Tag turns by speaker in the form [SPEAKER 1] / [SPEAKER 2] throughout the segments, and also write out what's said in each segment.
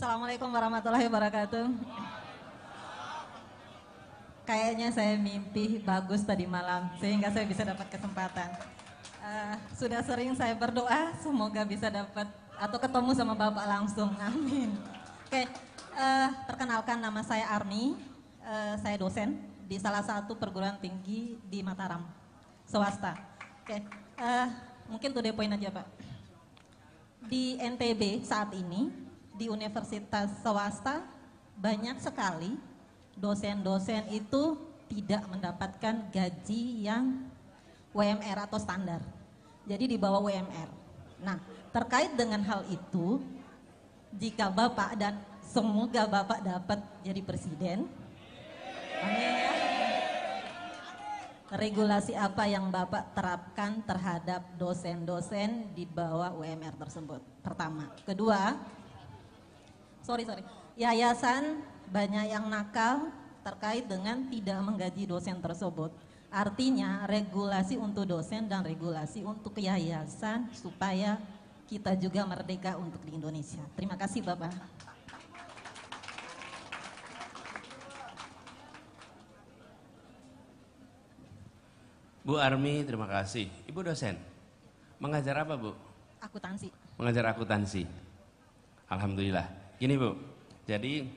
[SPEAKER 1] Assalamualaikum warahmatullahi wabarakatuh. Kayaknya saya mimpi bagus tadi malam sehingga saya bisa dapat kesempatan. Sudah sering saya berdoa semoga bisa dapat atau ketemu sama Bapak langsung. Amin. Oke, perkenalkan nama saya Armi. Saya dosen di salah satu perguruan tinggi di Mataram, swasta. Oke, mungkin to the point aja Pak. Di NTB saat ini, di universitas swasta banyak sekali dosen-dosen itu tidak mendapatkan gaji yang WMR atau standar. Jadi di bawah WMR. Nah, terkait dengan hal itu, jika Bapak dan semoga Bapak dapat jadi presiden, amin ya. Regulasi apa yang Bapak terapkan terhadap dosen-dosen di bawah UMR tersebut? Pertama. Kedua, yayasan banyak yang nakal terkait dengan tidak menggaji dosen tersebut. Artinya regulasi untuk dosen dan regulasi untuk yayasan supaya kita juga merdeka untuk di Indonesia. Terima kasih Bapak.
[SPEAKER 2] Bu Armi, terima kasih. Ibu dosen, mengajar apa Bu?
[SPEAKER 1] Akuntansi.
[SPEAKER 2] Mengajar akuntansi. Alhamdulillah. Gini Bu, jadi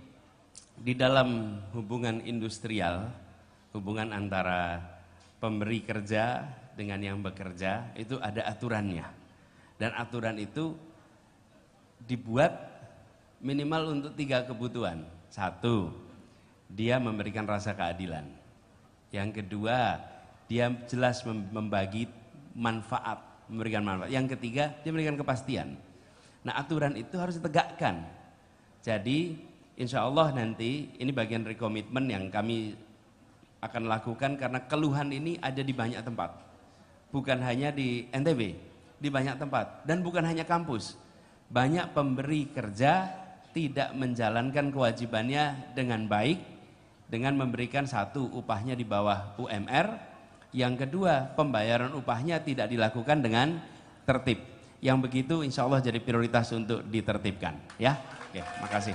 [SPEAKER 2] di dalam hubungan industrial, hubungan antara pemberi kerja dengan yang bekerja itu ada aturannya. Dan aturan itu dibuat minimal untuk 3 kebutuhan. 1, dia memberikan rasa keadilan. Yang kedua, dia jelas membagi manfaat, memberikan manfaat. Yang ketiga, dia memberikan kepastian. Nah, aturan itu harus ditegakkan. Jadi, insya Allah nanti ini bagian dari komitmen yang kami akan lakukan karena keluhan ini ada di banyak tempat. Bukan hanya di NTB, di banyak tempat. Dan bukan hanya kampus. Banyak pemberi kerja tidak menjalankan kewajibannya dengan baik, dengan memberikan 1, upahnya di bawah UMR. Yang kedua, pembayaran upahnya tidak dilakukan dengan tertib. Yang begitu insya Allah jadi prioritas untuk ditertibkan. Ya, oke, makasih.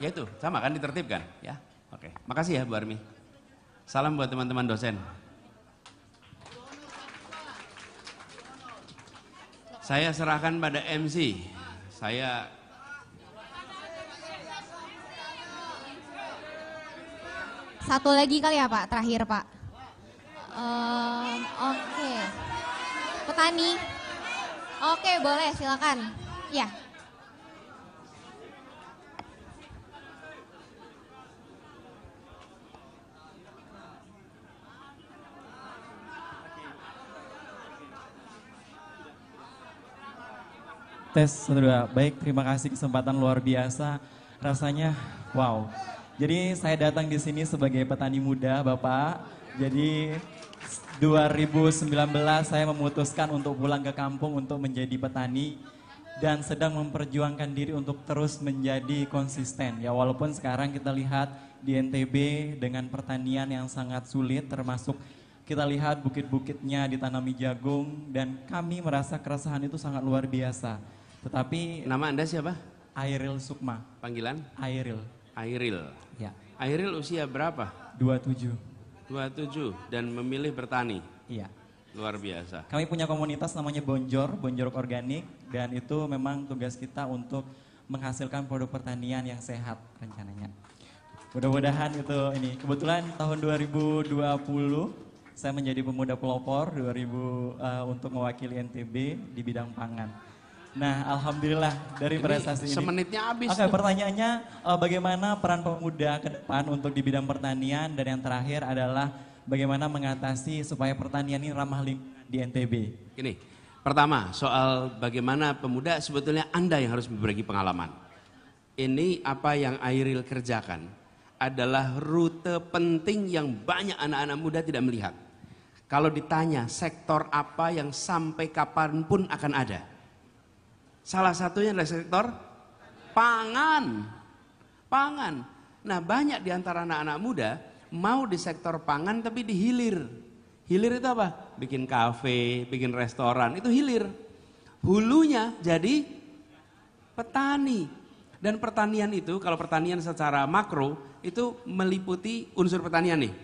[SPEAKER 2] Ya itu, sama kan ditertibkan? Ya, oke. Makasih ya Bu Armi. Salam buat teman-teman dosen. Saya serahkan pada MC.
[SPEAKER 3] Satu lagi kali ya Pak, terakhir Pak. Oke. Petani. Oke, boleh silakan. Ya.
[SPEAKER 4] Tes, saudara. Baik, terima kasih kesempatan luar biasa. Rasanya wow. Jadi saya datang di sini sebagai petani muda, Bapak. Jadi 2019 saya memutuskan untuk pulang ke kampung untuk menjadi petani dan sedang memperjuangkan diri untuk terus menjadi konsisten. Ya walaupun sekarang kita lihat di NTB dengan pertanian yang sangat sulit, termasuk kita lihat bukit-bukitnya ditanami jagung dan kami merasa keresahan itu sangat luar biasa. Tetapi
[SPEAKER 2] nama Anda siapa?
[SPEAKER 4] Airil Sukma.
[SPEAKER 2] Panggilan?
[SPEAKER 4] Airil.
[SPEAKER 2] Airil.
[SPEAKER 4] Ya.
[SPEAKER 2] Airil usia berapa?
[SPEAKER 4] 27.
[SPEAKER 2] 27 dan memilih bertani.
[SPEAKER 4] Iya.
[SPEAKER 2] Luar biasa.
[SPEAKER 4] Kami punya komunitas namanya Bonjor Organik dan itu memang tugas kita untuk menghasilkan produk pertanian yang sehat rencananya. Mudah-mudahan itu ini. Kebetulan tahun 2020 saya menjadi pemuda pelopor untuk mewakili NTB di bidang pangan. Nah, alhamdulillah dari prestasi ini.
[SPEAKER 2] Semenitnya habis.
[SPEAKER 4] Oke, pertanyaannya bagaimana peran pemuda ke depan untuk di bidang pertanian dan yang terakhir adalah bagaimana mengatasi supaya pertanian ini ramah lingkungan di NTB.
[SPEAKER 2] Ini, pertama soal bagaimana pemuda sebetulnya Anda yang harus berbagi pengalaman. Ini apa yang Airil kerjakan adalah rute penting yang banyak anak-anak muda tidak melihat. Kalau ditanya sektor apa yang sampai kapanpun akan ada. Salah satunya adalah sektor pangan. Pangan. Nah banyak di antara anak-anak muda mau di sektor pangan tapi di hilir. Hilir itu apa? Bikin kafe, bikin restoran, itu hilir. Hulunya jadi Petani. Dan pertanian itu, kalau pertanian secara makro, itu meliputi unsur pertanian nih.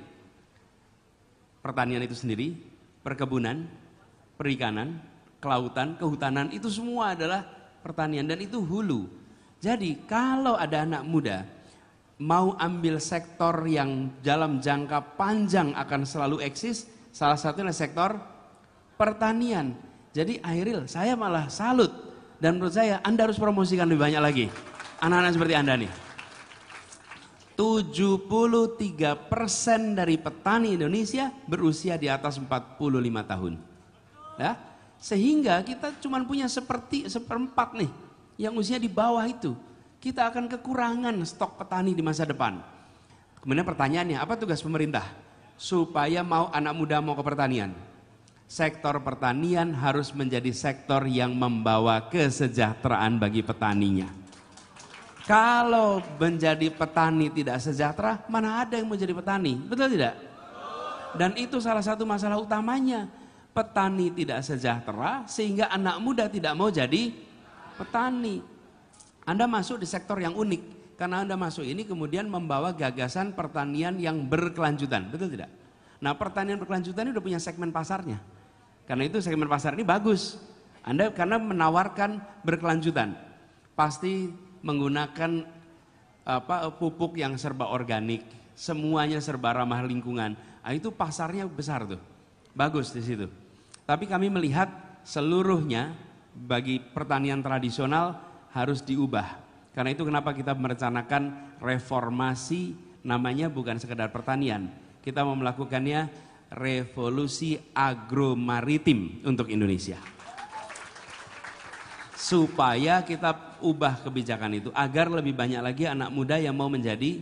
[SPEAKER 2] Pertanian itu sendiri, perkebunan, perikanan, kelautan, kehutanan, itu semua adalah pertanian dan itu hulu. Jadi kalau ada anak muda mau ambil sektor yang dalam jangka panjang akan selalu eksis, salah satunya sektor pertanian. Jadi Airil, saya malah salut dan menurut saya Anda harus promosikan lebih banyak lagi. Anak-anak seperti Anda nih. 73% dari petani Indonesia berusia di atas 45 tahun. Ya? Sehingga kita cuma punya seperempat nih yang usia di bawah itu. Kita akan kekurangan stok petani di masa depan. Kemudian pertanyaannya, apa tugas pemerintah? Supaya anak muda mau ke pertanian. Sektor pertanian harus menjadi sektor yang membawa kesejahteraan bagi petaninya. Kalau menjadi petani tidak sejahtera, mana ada yang mau jadi petani? Betul tidak? Dan itu salah satu masalah utamanya. Petani tidak sejahtera sehingga anak muda tidak mau jadi petani. Anda masuk di sektor yang unik. Karena Anda masuk ini kemudian membawa gagasan pertanian yang berkelanjutan. Betul tidak? Nah, pertanian berkelanjutan ini udah punya segmen pasarnya. Karena itu segmen pasar ini bagus. Anda karena menawarkan berkelanjutan. Pasti menggunakan pupuk yang serba organik, semuanya serba ramah lingkungan. Nah, itu pasarnya besar tuh, bagus di situ. Tapi kami melihat seluruhnya bagi pertanian tradisional harus diubah. Karena itu kenapa kita merencanakan reformasi, namanya bukan sekedar pertanian. Kita mau melakukannya revolusi agromaritim untuk Indonesia. Supaya kita ubah kebijakan itu agar lebih banyak lagi anak muda yang mau menjadi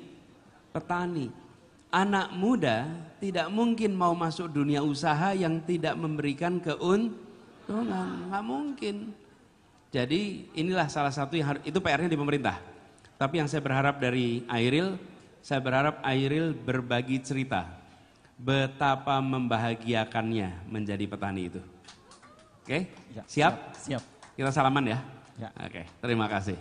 [SPEAKER 2] petani. Anak muda tidak mungkin mau masuk dunia usaha yang tidak memberikan keuntungan, nggak mungkin. Jadi inilah salah satu yang itu PR-nya di pemerintah. Tapi yang saya berharap dari Airil, saya berharap Airil berbagi cerita betapa membahagiakannya menjadi petani itu. Oke?
[SPEAKER 4] Ya,
[SPEAKER 2] siap?
[SPEAKER 4] Siap.
[SPEAKER 2] Kita salaman ya?
[SPEAKER 4] Ya.
[SPEAKER 2] Oke, terima kasih.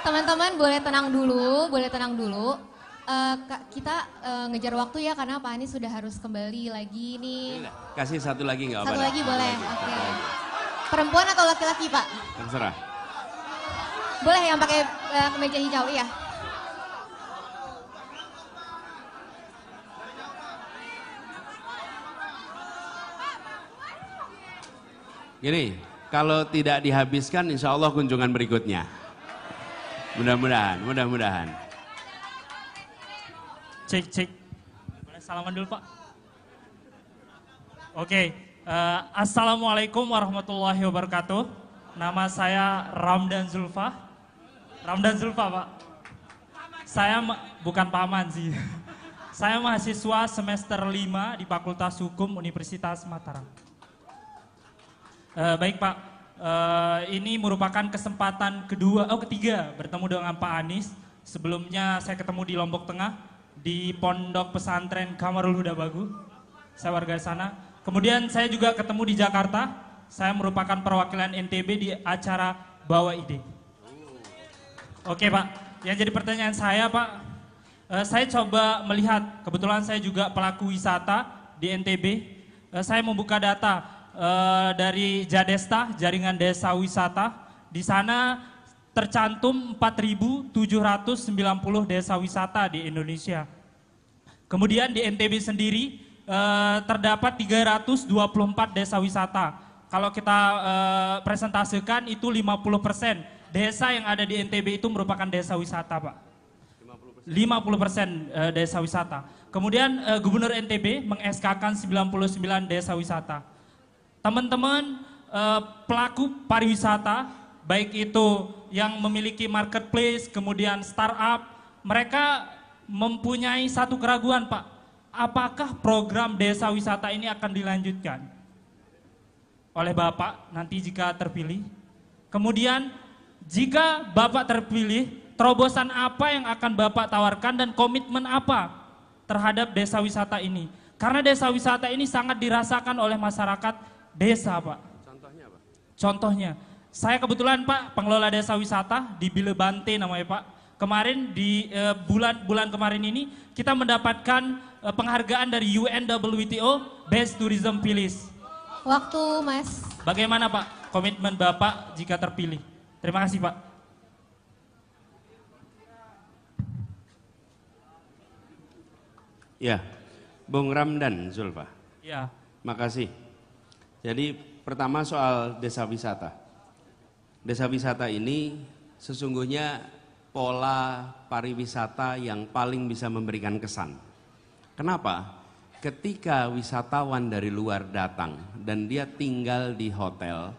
[SPEAKER 3] Teman-teman boleh tenang dulu, boleh tenang dulu. Kita ngejar waktu ya karena Pak Anies sudah harus kembali lagi nih.
[SPEAKER 2] Kasih satu lagi nggak apa-apa?
[SPEAKER 3] Satu lagi boleh, oke. Perempuan atau laki-laki Pak?
[SPEAKER 2] Terserah.
[SPEAKER 3] Boleh yang pakai kemeja hijau, iya.
[SPEAKER 2] Gini, kalau tidak dihabiskan insya Allah kunjungan berikutnya. Mudah-mudahan.
[SPEAKER 5] Cek. Boleh salaman dulu Pak? Oke, Assalamualaikum warahmatullahi wabarakatuh. Nama saya Ramdan Zulfa. Ramdan Zulfa Pak. Saya bukan paman sih. Saya mahasiswa semester 5 di Fakultas Hukum Universitas Mataram. Baik Pak, ini merupakan kesempatan ketiga bertemu dengan Pak Anies. Sebelumnya saya ketemu di Lombok Tengah, di Pondok Pesantren Kamarul Huda Bagu. Saya warga sana. Kemudian saya juga ketemu di Jakarta. Saya merupakan perwakilan NTB di acara Bawa Ide. Oke Pak, yang jadi pertanyaan saya Pak, saya coba melihat, kebetulan saya juga pelaku wisata di NTB. Saya membuka data dari Jadesta, Jaringan Desa Wisata. Di sana tercantum 4.790 desa wisata di Indonesia. Kemudian di NTB sendiri terdapat 324 desa wisata. Kalau kita presentasikan itu 50% desa yang ada di NTB itu merupakan desa wisata Pak. 50% desa wisata. Kemudian Gubernur NTB meng-SK-kan 99 desa wisata. Teman-teman pelaku pariwisata, baik itu yang memiliki marketplace, kemudian startup, mereka mempunyai satu keraguan Pak. Apakah program desa wisata ini akan dilanjutkan oleh Bapak nanti jika terpilih? Kemudian jika Bapak terpilih, terobosan apa yang akan Bapak tawarkan dan komitmen apa terhadap desa wisata ini? Karena desa wisata ini sangat dirasakan oleh masyarakat desa, Pak.
[SPEAKER 2] Contohnya apa?
[SPEAKER 5] Contohnya, saya kebetulan Pak pengelola desa wisata di Bilebante namanya Pak. Kemarin di bulan kemarin ini kita mendapatkan penghargaan dari UNWTO Best Tourism Village.
[SPEAKER 3] Waktu Mas.
[SPEAKER 5] Bagaimana Pak komitmen Bapak jika terpilih? Terima kasih Pak.
[SPEAKER 2] Ya, Bung Ramdan Zulfa.
[SPEAKER 5] Ya.
[SPEAKER 2] Makasih. Jadi pertama soal desa wisata. Desa wisata ini sesungguhnya pola pariwisata yang paling bisa memberikan kesan. Kenapa? Ketika wisatawan dari luar datang dan dia tinggal di hotel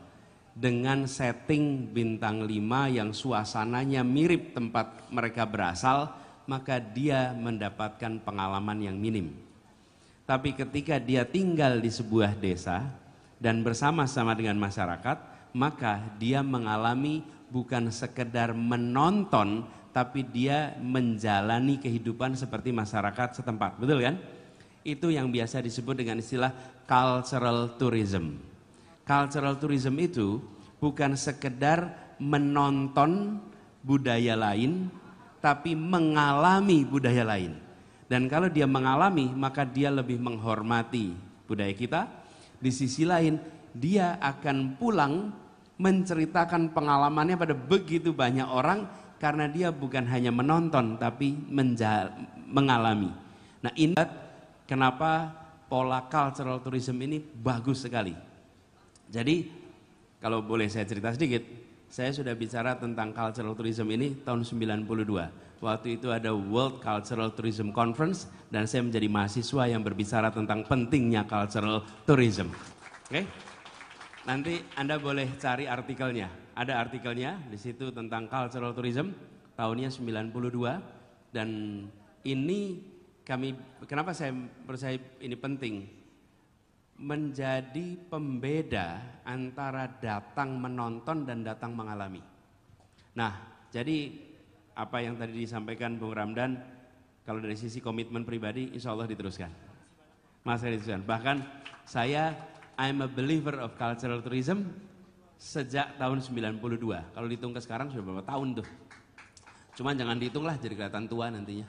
[SPEAKER 2] dengan setting bintang 5 yang suasananya mirip tempat mereka berasal, maka dia mendapatkan pengalaman yang minim. Tapi ketika dia tinggal di sebuah desa dan bersama-sama dengan masyarakat, maka dia mengalami bukan sekedar menonton, tapi dia menjalani kehidupan seperti masyarakat setempat. Betul kan? Itu yang biasa disebut dengan istilah cultural tourism. Cultural tourism itu bukan sekedar menonton budaya lain, tapi mengalami budaya lain. Dan kalau dia mengalami, maka dia lebih menghormati budaya kita. Di sisi lain, dia akan pulang menceritakan pengalamannya pada begitu banyak orang karena dia bukan hanya menonton tapi mengalami. Nah, ini kenapa pola cultural tourism ini bagus sekali. Jadi kalau boleh saya cerita sedikit, saya sudah bicara tentang cultural tourism ini tahun 92. Waktu itu ada World Cultural Tourism Conference dan saya menjadi mahasiswa yang berbicara tentang pentingnya cultural tourism. Oke? Nanti Anda boleh cari artikelnya. Ada artikelnya di situ tentang cultural tourism tahunnya 92 dan ini kenapa saya percaya ini penting? Menjadi pembeda antara datang menonton dan datang mengalami. Nah, jadi apa yang tadi disampaikan Bung Ramdan, kalau dari sisi komitmen pribadi insya Allah diteruskan. Mas diteruskan. Bahkan saya I'm a believer of cultural tourism sejak tahun 92. Kalau dihitung ke sekarang sudah berapa tahun tuh. Cuman jangan dihitung lah jadi kelihatan tua nantinya.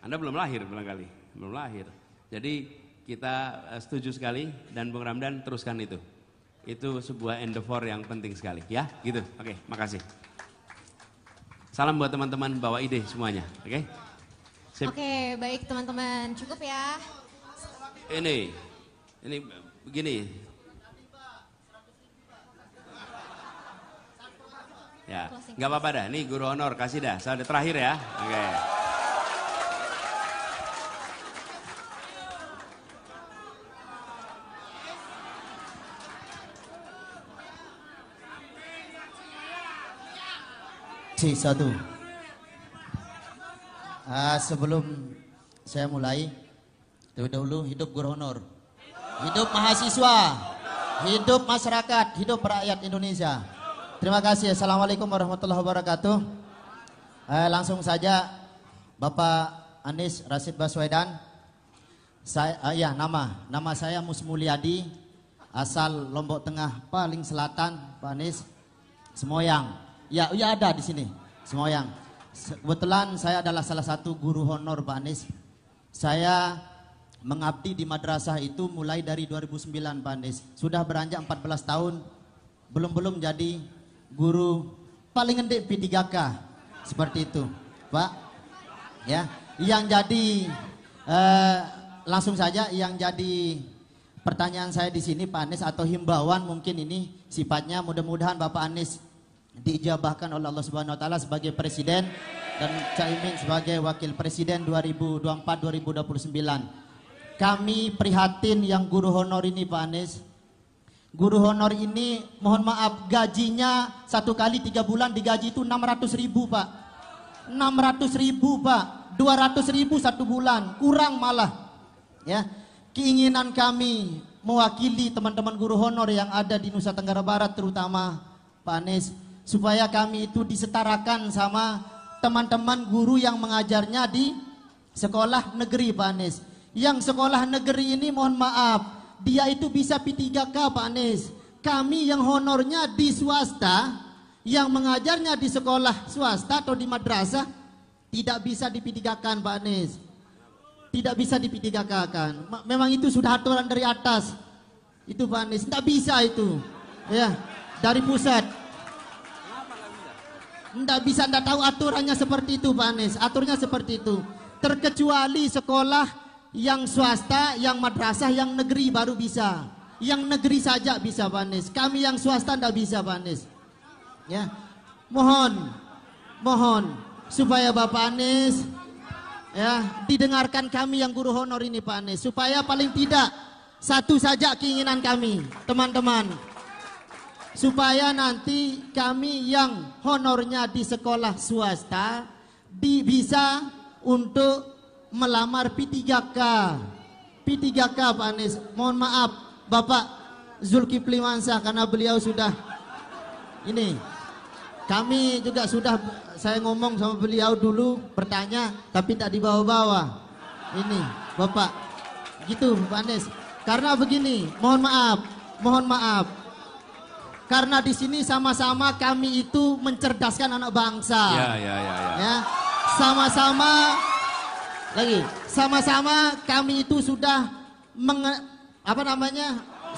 [SPEAKER 2] Anda belum lahir barangkali, belum lahir. Jadi kita setuju sekali dan Bung Ramdan teruskan itu. Itu sebuah endeavor yang penting sekali ya, gitu. Oke, makasih. Salam buat teman-teman bawa ide semuanya, oke?
[SPEAKER 3] Oke, baik teman-teman, cukup ya.
[SPEAKER 2] Ini begini. Ya, nggak apa-apa dah. Nih guru honor kasih dah. Saya udah terakhir ya. Oke.
[SPEAKER 6] C1. Sebelum saya mulai, dahulu hidup guru honor, hidup mahasiswa, hidup masyarakat, hidup rakyat Indonesia. Terima kasih. Assalamualaikum warahmatullahi wabarakatuh. Langsung saja, Bapak Anies Rashid Baswedan. Nama saya Mus Mulyadi, asal Lombok Tengah paling selatan, Pak Anies, Semoyang. Ya ada di sini, Semoyang. Kebetulan saya adalah salah satu guru honor Pak Anies. Saya mengabdi di madrasah itu mulai dari 2009 Pak Anies. Sudah beranjak 14 tahun, belum jadi guru paling gede P3K. Seperti itu, Pak. Ya, yang jadi langsung saja yang jadi pertanyaan saya di sini Pak Anies atau himbauan mungkin ini sifatnya mudah-mudahan Bapak Anies diijabahkan oleh Allah Subhanahu wa taala sebagai presiden dan Caimin sebagai wakil presiden 2024-2029. Kami prihatin yang guru honor ini Pak Anies. Guru honor ini mohon maaf gajinya 1 kali 3 bulan digaji itu 600.000 Pak. 600.000 Pak. 200.000 1 bulan, kurang malah. Ya. Keinginan kami mewakili teman-teman guru honor yang ada di Nusa Tenggara Barat terutama Pak Anies, supaya kami itu disetarakan sama teman-teman guru yang mengajarnya di sekolah negeri Pak Anies. Yang sekolah negeri ini mohon maaf, dia itu bisa P3K Pak Anies. Kami yang honornya di swasta, yang mengajarnya di sekolah swasta atau di madrasah, tidak bisa di P3K-kan Pak Anies. Tidak bisa di P3K-kan. Memang itu sudah aturan dari atas. Itu Pak Anies, tidak bisa itu. Ya, dari pusat. Tidak bisa, tidak tahu aturannya seperti itu Pak Anies. Aturnya seperti itu. Terkecuali sekolah yang swasta, yang madrasah, yang negeri baru bisa. Yang negeri saja bisa Pak Anies. Kami yang swasta tidak bisa Pak Anies. Ya, mohon supaya Bapak Anies ya didengarkan kami yang guru honor ini Pak Anies. Supaya paling tidak satu saja keinginan kami teman-teman. Supaya nanti kami yang honornya di sekolah swasta bisa untuk melamar P3K. P3K Pak Anies. Mohon maaf Bapak Zulkifli Mansah karena beliau sudah ini. Kami juga sudah saya ngomong sama beliau dulu bertanya tapi tidak dibawa-bawa. Ini Bapak gitu Pak Anies. Karena begini, mohon maaf. Karena di sini sama-sama kami itu mencerdaskan anak bangsa. Ya. Sama-sama kami itu sudah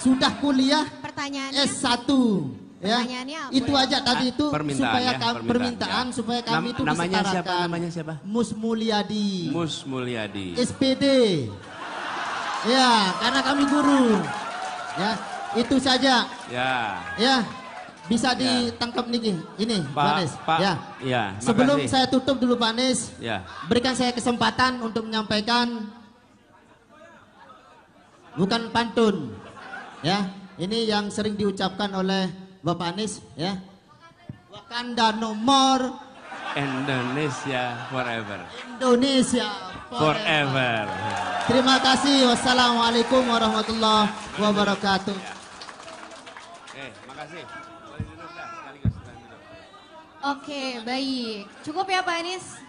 [SPEAKER 6] sudah kuliah
[SPEAKER 3] Pertanyaannya?
[SPEAKER 6] S1. Ya. Itu aja tadi itu permintaan supaya kami itu disetarakan.
[SPEAKER 2] Namanya siapa?
[SPEAKER 6] Mus Mulyadi.
[SPEAKER 2] Mus Mulyadi.
[SPEAKER 6] SPD. Ya, karena kami guru. Ya. Itu saja. Ya. Bisa ditangkap nih ini Pak Anies. Ya. Sebelum saya tutup dulu Pak Anies.
[SPEAKER 2] Ya.
[SPEAKER 6] Berikan saya kesempatan untuk menyampaikan bukan pantun. Ya. Ini yang sering diucapkan oleh Bapak Anies ya. Wakanda no more.
[SPEAKER 2] Indonesia forever.
[SPEAKER 6] Indonesia
[SPEAKER 2] Forever.
[SPEAKER 6] Terima kasih. Wassalamualaikum warahmatullahi wabarakatuh.
[SPEAKER 2] Makasih. Boleh duduk dah sekaligus kita duduk.
[SPEAKER 3] Oke, baik. Cukup ya Pak Anies?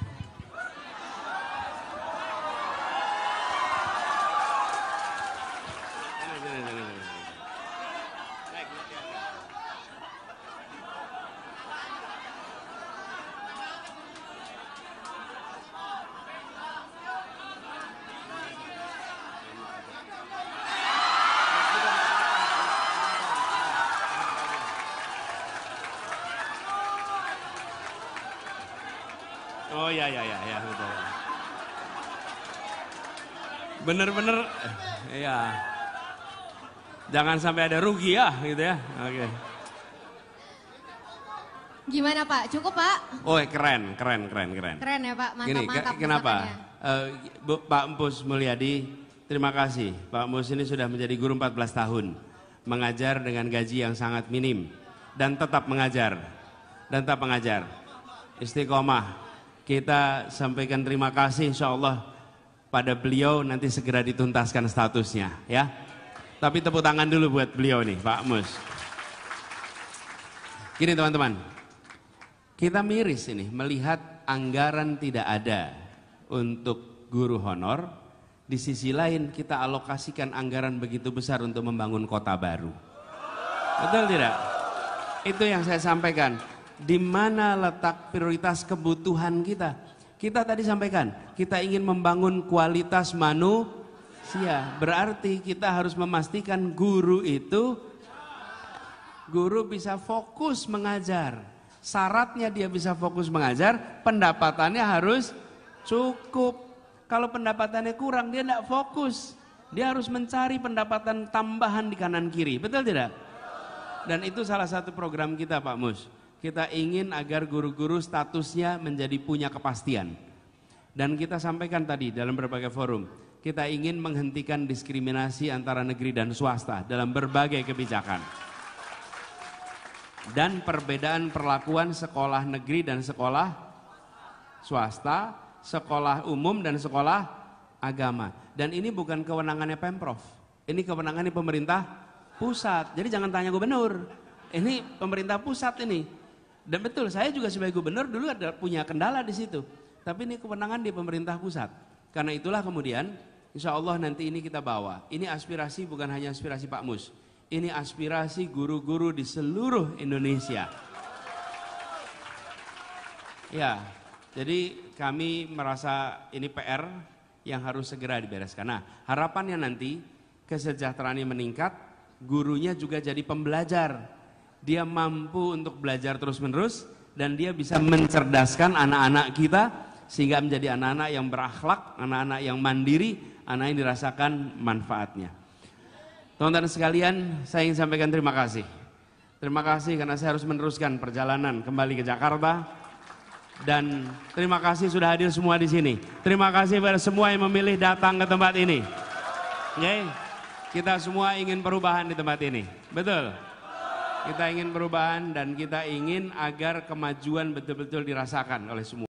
[SPEAKER 2] Oh ya betul. Bener-bener ya. Jangan sampai ada rugi ya gitu ya. Oke.
[SPEAKER 3] Gimana Pak? Cukup Pak?
[SPEAKER 2] Oh keren.
[SPEAKER 3] Keren ya Pak, mantap.
[SPEAKER 2] Kenapa? Pak Mpus Mulyadi, terima kasih. Pak Mpus ini sudah menjadi guru 14 tahun. Mengajar dengan gaji yang sangat minim. Dan tetap mengajar. Istiqomah. Kita sampaikan terima kasih insya Allah pada beliau, nanti segera dituntaskan statusnya ya. Tapi tepuk tangan dulu buat beliau nih Pak Mus. Gini teman-teman, kita miris ini melihat anggaran tidak ada untuk guru honor. Di sisi lain kita alokasikan anggaran begitu besar untuk membangun kota baru. Betul tidak? Itu yang saya sampaikan. Di mana letak prioritas kebutuhan kita? Kita tadi sampaikan, kita ingin membangun kualitas manusia. Berarti kita harus memastikan guru bisa fokus mengajar. Syaratnya dia bisa fokus mengajar, pendapatannya harus cukup. Kalau pendapatannya kurang, dia tidak fokus. Dia harus mencari pendapatan tambahan di kanan kiri. Betul tidak? Dan itu salah satu program kita Pak Mus. Kita ingin agar guru-guru statusnya menjadi punya kepastian. Dan kita sampaikan tadi dalam berbagai forum, kita ingin menghentikan diskriminasi antara negeri dan swasta dalam berbagai kebijakan. Dan perbedaan perlakuan sekolah negeri dan sekolah swasta, sekolah umum dan sekolah agama. Dan ini bukan kewenangannya Pemprov, ini kewenangannya pemerintah pusat. Jadi jangan tanya gubernur, ini pemerintah pusat ini. Dan betul, saya juga sebagai gubernur dulu ada punya kendala di situ. Tapi ini kewenangan di pemerintah pusat. Karena itulah kemudian insya Allah nanti ini kita bawa. Ini aspirasi bukan hanya aspirasi Pak Mus. Ini aspirasi guru-guru di seluruh Indonesia. Ya, jadi kami merasa ini PR yang harus segera dibereskan. Nah, harapannya nanti kesejahteraannya meningkat, gurunya juga jadi pembelajar. Dia mampu untuk belajar terus-menerus dan dia bisa mencerdaskan anak-anak kita sehingga menjadi anak-anak yang berakhlak, anak-anak yang mandiri, anak yang dirasakan manfaatnya. Teman-teman sekalian, saya ingin sampaikan terima kasih. Terima kasih karena saya harus meneruskan perjalanan kembali ke Jakarta. Dan terima kasih sudah hadir semua di sini. Terima kasih kepada semua yang memilih datang ke tempat ini. Oke, kita semua ingin perubahan di tempat ini. Betul? Kita ingin perubahan dan kita ingin agar kemajuan betul-betul dirasakan oleh semua.